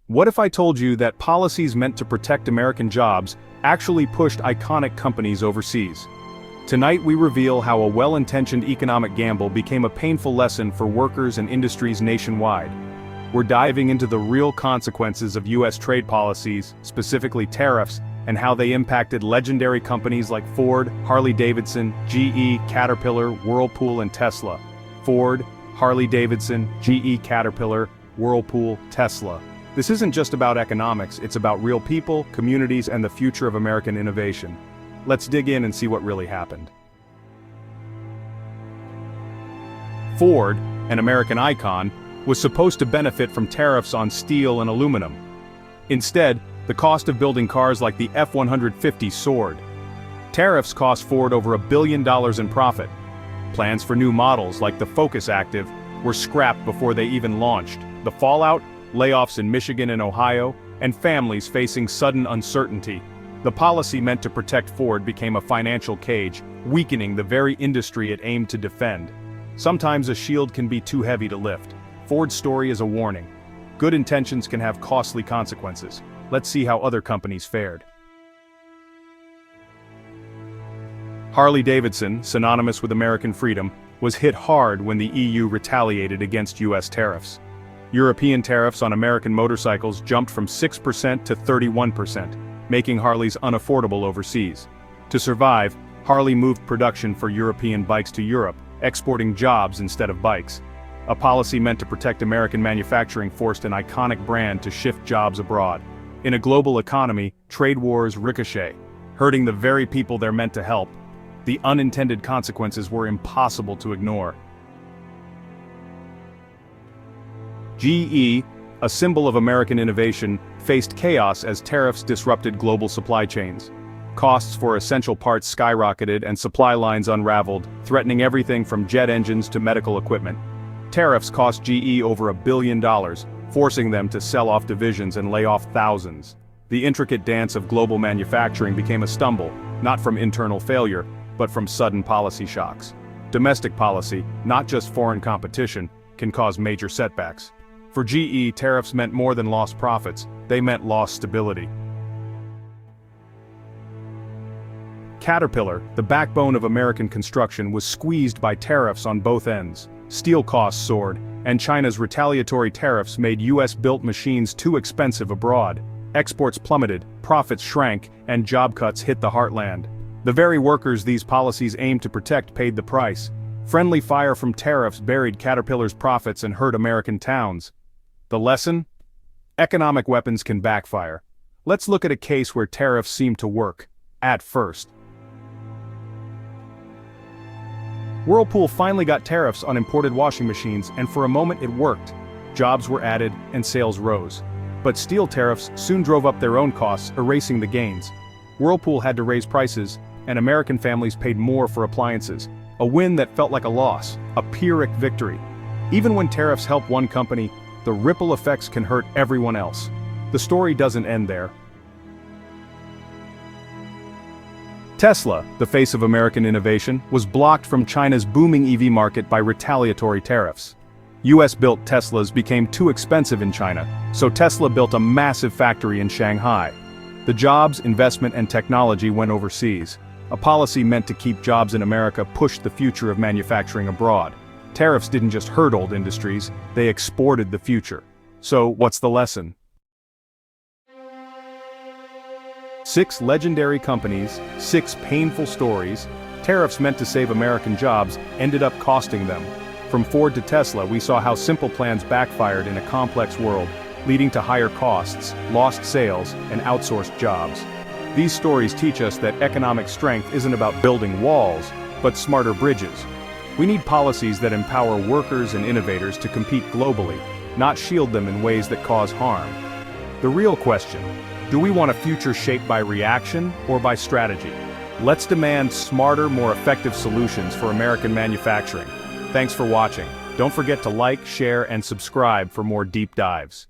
What if I told you that policies meant to protect American jobs actually pushed iconic companies overseas? Tonight we reveal how a well-intentioned economic gamble became a painful lesson for workers and industries nationwide. We're diving into the real consequences of US trade policies, specifically tariffs, and how they impacted legendary companies like Ford, Harley-Davidson, GE, Caterpillar, Whirlpool, and Tesla. Ford, Harley-Davidson, GE, Caterpillar, Whirlpool, Tesla. This isn't just about economics, it's about real people, communities, and the future of American innovation. Let's dig in and see what really happened. Ford, an American icon, was supposed to benefit from tariffs on steel and aluminum. Instead, the cost of building cars like the F-150 soared. Tariffs cost Ford over $1 billion in profit. Plans for new models like the Focus Active were scrapped before they even launched. The fallout? Layoffs in Michigan and Ohio, and families facing sudden uncertainty. The policy meant to protect Ford became a financial cage, weakening the very industry it aimed to defend. Sometimes a shield can be too heavy to lift. Ford's story is a warning. Good intentions can have costly consequences. Let's see how other companies fared. Harley-Davidson, synonymous with American freedom, was hit hard when the EU retaliated against US tariffs. European tariffs on American motorcycles jumped from 6% to 31%, making Harleys unaffordable overseas. To survive, Harley moved production for European bikes to Europe, exporting jobs instead of bikes. A policy meant to protect American manufacturing forced an iconic brand to shift jobs abroad. In a global economy, trade wars ricochet, hurting the very people they're meant to help. The unintended consequences were impossible to ignore. GE, a symbol of American innovation, faced chaos as tariffs disrupted global supply chains. Costs for essential parts skyrocketed and supply lines unraveled, threatening everything from jet engines to medical equipment. Tariffs cost GE over $1 billion, forcing them to sell off divisions and lay off thousands. The intricate dance of global manufacturing became a stumble, not from internal failure, but from sudden policy shocks. Domestic policy, not just foreign competition, can cause major setbacks. For GE, tariffs meant more than lost profits, they meant lost stability. Caterpillar, the backbone of American construction, was squeezed by tariffs on both ends. Steel costs soared, and China's retaliatory tariffs made US-built machines too expensive abroad. Exports plummeted, profits shrank, and job cuts hit the heartland. The very workers these policies aimed to protect paid the price. Friendly fire from tariffs buried Caterpillar's profits and hurt American towns. The lesson? Economic weapons can backfire. Let's look at a case where tariffs seemed to work, at first. Whirlpool finally got tariffs on imported washing machines, and for a moment it worked. Jobs were added, and sales rose. But steel tariffs soon drove up their own costs, erasing the gains. Whirlpool had to raise prices, and American families paid more for appliances. A win that felt like a loss, a Pyrrhic victory. Even when tariffs help one company, the ripple effects can hurt everyone else. The story doesn't end there. Tesla, the face of American innovation, was blocked from China's booming EV market by retaliatory tariffs. US-built Teslas became too expensive in China, so Tesla built a massive factory in Shanghai. The jobs, investment, and technology went overseas. A policy meant to keep jobs in America pushed the future of manufacturing abroad. Tariffs didn't just hurt old industries, they exported the future. So, what's the lesson? 6 legendary companies, 6 painful stories. Tariffs meant to save American jobs ended up costing them. From Ford to Tesla, we saw how simple plans backfired in a complex world, leading to higher costs, lost sales, and outsourced jobs. These stories teach us that economic strength isn't about building walls, but smarter bridges. We need policies that empower workers and innovators to compete globally, not shield them in ways that cause harm. The real question: do we want a future shaped by reaction or by strategy? Let's demand smarter, more effective solutions for American manufacturing. Thanks for watching. Don't forget to like, share, and subscribe for more deep dives.